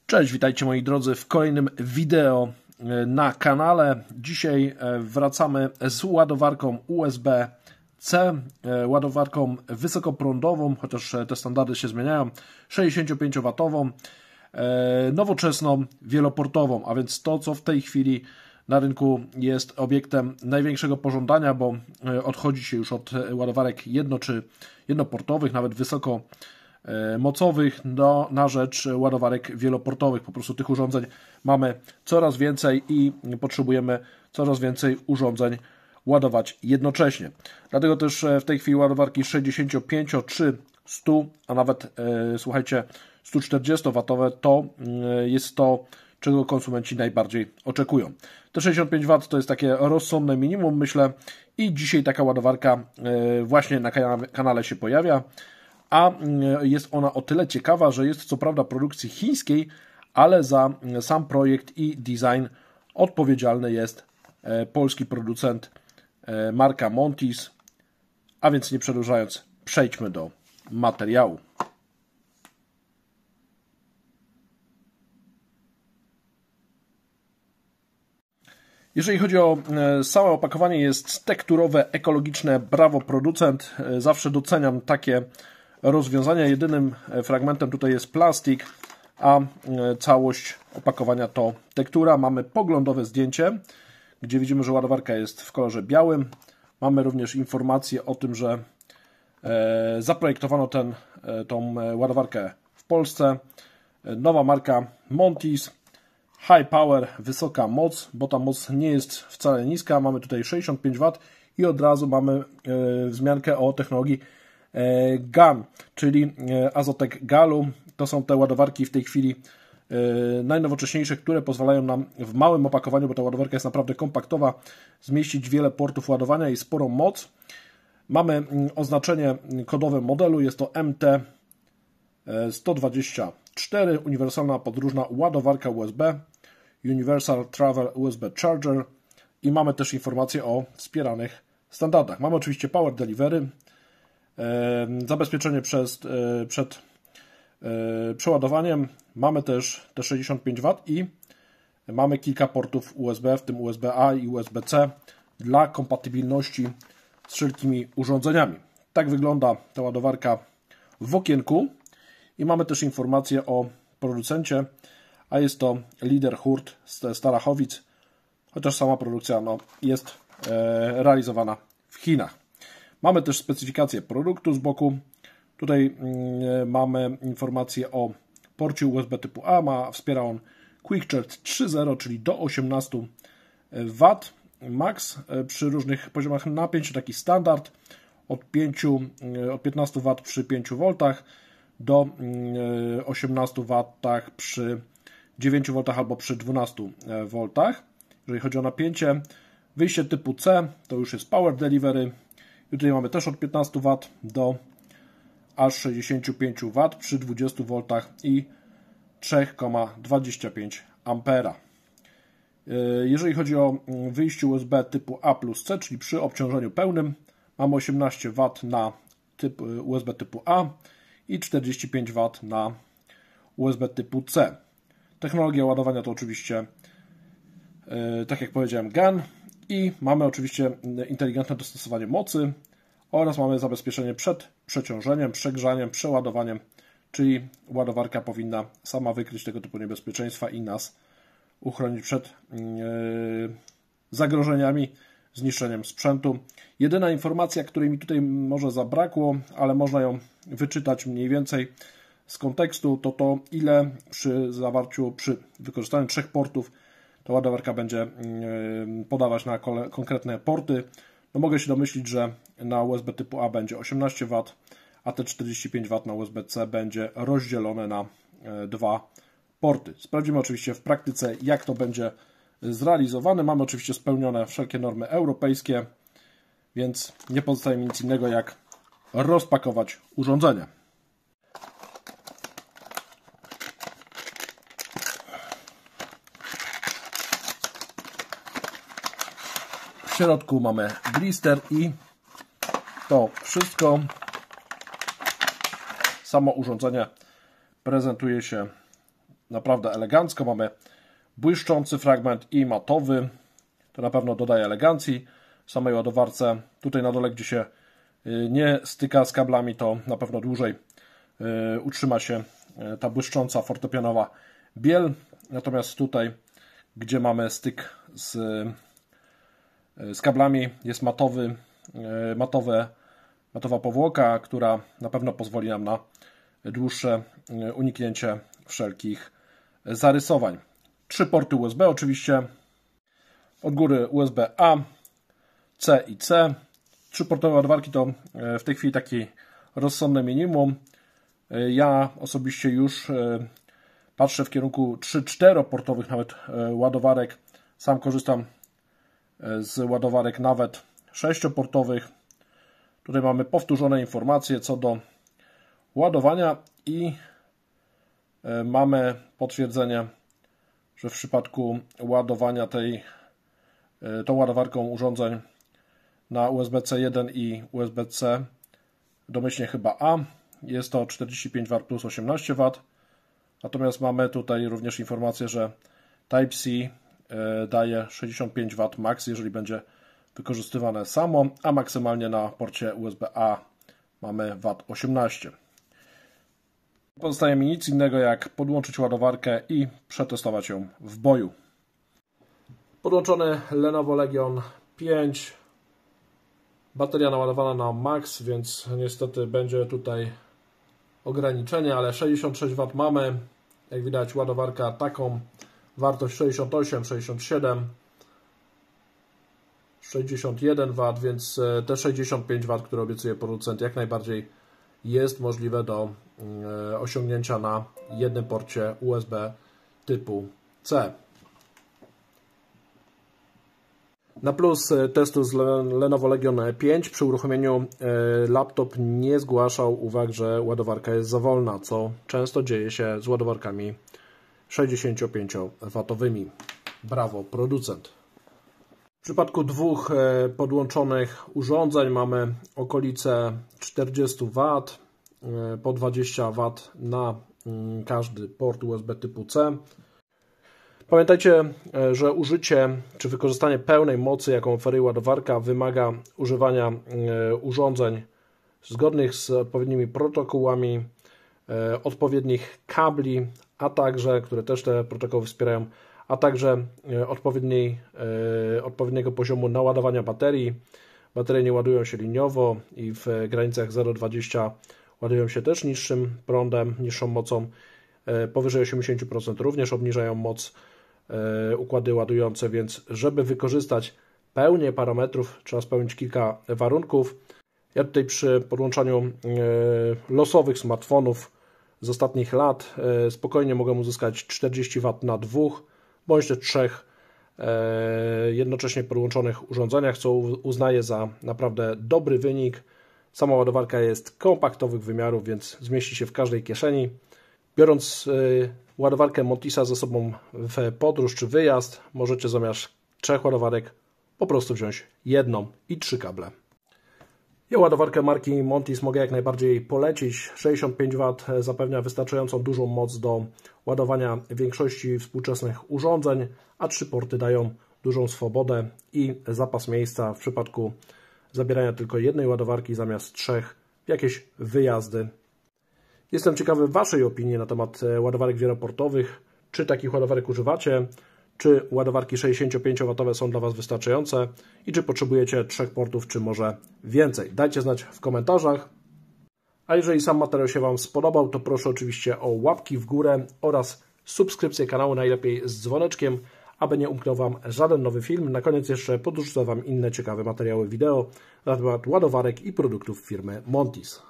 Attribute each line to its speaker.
Speaker 1: Cześć, witajcie moi drodzy w kolejnym wideo na kanale. Dzisiaj wracamy z ładowarką USB-C, ładowarką wysokoprądową, chociaż te standardy się zmieniają, 65W, nowoczesną, wieloportową, a więc to, co w tej chwili na rynku jest obiektem największego pożądania, bo odchodzi się już od ładowarek czy jednoportowych, nawet wysokomocowych na rzecz ładowarek wieloportowych. Po prostu tych urządzeń mamy coraz więcej i potrzebujemy coraz więcej urządzeń ładować jednocześnie. Dlatego też w tej chwili ładowarki 65 czy 100, a nawet słuchajcie 140W to jest to, czego konsumenci najbardziej oczekują. Te 65W to jest takie rozsądne minimum, myślę, i dzisiaj taka ładowarka właśnie na kanale się pojawia, a jest ona o tyle ciekawa, że jest co prawda produkcji chińskiej, ale za sam projekt i design odpowiedzialny jest polski producent, marka Montis. A więc nie przedłużając, przejdźmy do materiału. Jeżeli chodzi o całe opakowanie, jest tekturowe, ekologiczne, brawo producent. Zawsze doceniam takie rozwiązania. Jedynym fragmentem tutaj jest plastik, a całość opakowania to tektura. Mamy poglądowe zdjęcie, gdzie widzimy, że ładowarka jest w kolorze białym. Mamy również informację o tym, że zaprojektowano tą ładowarkę w Polsce. Nowa marka Montis. High Power, wysoka moc, bo ta moc nie jest wcale niska. Mamy tutaj 65W i od razu mamy wzmiankę o technologii GaN, czyli Azotek Galu. To są te ładowarki w tej chwili najnowocześniejsze, które pozwalają nam w małym opakowaniu, bo ta ładowarka jest naprawdę kompaktowa, zmieścić wiele portów ładowania i sporą moc. Mamy oznaczenie kodowe modelu, jest to MT124, uniwersalna podróżna ładowarka USB, Universal Travel USB Charger, i mamy też informacje o wspieranych standardach. Mamy oczywiście Power Delivery, zabezpieczenie przed przeładowaniem, mamy też te 65W i mamy kilka portów USB, w tym USB-A i USB-C dla kompatybilności z wszelkimi urządzeniami. Tak wygląda ta ładowarka w okienku i mamy też informację o producencie, a jest to Lider Hurt z Starachowic, chociaż sama produkcja jest realizowana w Chinach. Mamy też specyfikację produktu z boku. Tutaj mamy informację o porcie USB typu A. Wspiera on Quick Charge 3.0, czyli do 18W max przy różnych poziomach napięć, taki standard od 15W przy 5V do 18W przy 9V albo przy 12V. Jeżeli chodzi o napięcie, wyjście typu C to już jest Power Delivery. I tutaj mamy też od 15W do aż 65W przy 20V i 3,25A. Jeżeli chodzi o wyjście USB typu A plus C, czyli przy obciążeniu pełnym, mamy 18W na USB typu A i 45W na USB typu C. Technologia ładowania to oczywiście, tak jak powiedziałem, GaN, i mamy oczywiście inteligentne dostosowanie mocy oraz mamy zabezpieczenie przed przeciążeniem, przegrzaniem, przeładowaniem, czyli ładowarka powinna sama wykryć tego typu niebezpieczeństwa i nas uchronić przed zagrożeniami, zniszczeniem sprzętu. Jedyna informacja, której mi tutaj może zabrakło, ale można ją wyczytać mniej więcej z kontekstu, to ile przy wykorzystaniu 3 portów ta ładowarka będzie podawać na konkretne porty. Mogę się domyślić, że na USB typu A będzie 18W, a te 45W na USB-C będzie rozdzielone na 2 porty. Sprawdzimy oczywiście w praktyce, jak to będzie zrealizowane. Mamy oczywiście spełnione wszelkie normy europejskie, więc nie pozostaje mi nic innego, jak rozpakować urządzenie. W środku mamy blister i to wszystko. Samo urządzenie prezentuje się naprawdę elegancko. Mamy błyszczący fragment i matowy. To na pewno dodaje elegancji samej ładowarce. Tutaj na dole, gdzie się nie styka z kablami, to na pewno dłużej utrzyma się ta błyszcząca fortepianowa biel. Natomiast tutaj, gdzie mamy styk z kablami, jest matowa powłoka, która na pewno pozwoli nam na dłuższe uniknięcie wszelkich zarysowań. 3 porty USB oczywiście. Od góry USB-A, C i C. 3-portowe ładowarki to w tej chwili taki rozsądne minimum. Ja osobiście już patrzę w kierunku 3-4-portowych nawet ładowarek. Sam korzystam z ładowarek nawet 6-portowych. Tutaj mamy powtórzone informacje co do ładowania i mamy potwierdzenie, że w przypadku ładowania tą ładowarką urządzeń na USB-C 1 i USB-C, domyślnie chyba A, jest to 45 W plus 18 W. Natomiast mamy tutaj również informację, że Type-C daje 65 W max, jeżeli będzie wykorzystywane samo, a maksymalnie na porcie USB-A mamy W 18. Pozostaje mi nic innego jak podłączyć ładowarkę i przetestować ją w boju. Podłączony Lenovo Legion 5. Bateria naładowana na max, więc niestety będzie tutaj ograniczenie, ale 66 W mamy. Jak widać, ładowarka taką wartość 68, 67, 61 W, więc te 65 W, które obiecuje producent, jak najbardziej jest możliwe do osiągnięcia na jednym porcie USB typu C. Na plus testu z Lenovo Legion 5 przy uruchomieniu laptop nie zgłaszał uwag, że ładowarka jest za wolna, co często dzieje się z ładowarkami 65W. Brawo, producent. W przypadku dwóch podłączonych urządzeń mamy okolice 40 W, po 20 W na każdy port USB typu C. Pamiętajcie, że użycie czy wykorzystanie pełnej mocy, jaką oferuje ładowarka, wymaga używania urządzeń zgodnych z odpowiednimi protokołami, odpowiednich kabli, a także, które też te protokoły wspierają, a także odpowiedniego poziomu naładowania baterii. Baterie nie ładują się liniowo i w granicach 0,20 ładują się też niższym prądem, niższą mocą. Powyżej 80% również obniżają moc układy ładujące, więc żeby wykorzystać pełnię parametrów, trzeba spełnić kilka warunków. Ja tutaj przy podłączaniu losowych smartfonów z ostatnich lat spokojnie mogę uzyskać 40 W na 2 bądź też 3 jednocześnie podłączonych urządzeniach, co uznaję za naprawdę dobry wynik. Sama ładowarka jest kompaktowych wymiarów, więc zmieści się w każdej kieszeni. Biorąc ładowarkę Montisa ze sobą w podróż czy wyjazd, możecie zamiast 3 ładowarek po prostu wziąć jedną i 3 kable. Ja ładowarkę marki Montis mogę jak najbardziej polecić. 65 W zapewnia wystarczającą dużą moc do ładowania większości współczesnych urządzeń, a 3 porty dają dużą swobodę i zapas miejsca w przypadku zabierania tylko jednej ładowarki zamiast 3 w jakieś wyjazdy. Jestem ciekawy Waszej opinii na temat ładowarek wieloportowych. Czy takich ładowarek używacie? Czy ładowarki 65W są dla Was wystarczające? I czy potrzebujecie 3 portów, czy może więcej? Dajcie znać w komentarzach. A jeżeli sam materiał się Wam spodobał, to proszę oczywiście o łapki w górę oraz subskrypcję kanału, najlepiej z dzwoneczkiem, aby nie umknął Wam żaden nowy film. Na koniec jeszcze podrzucę Wam inne ciekawe materiały wideo na temat ładowarek i produktów firmy Montis.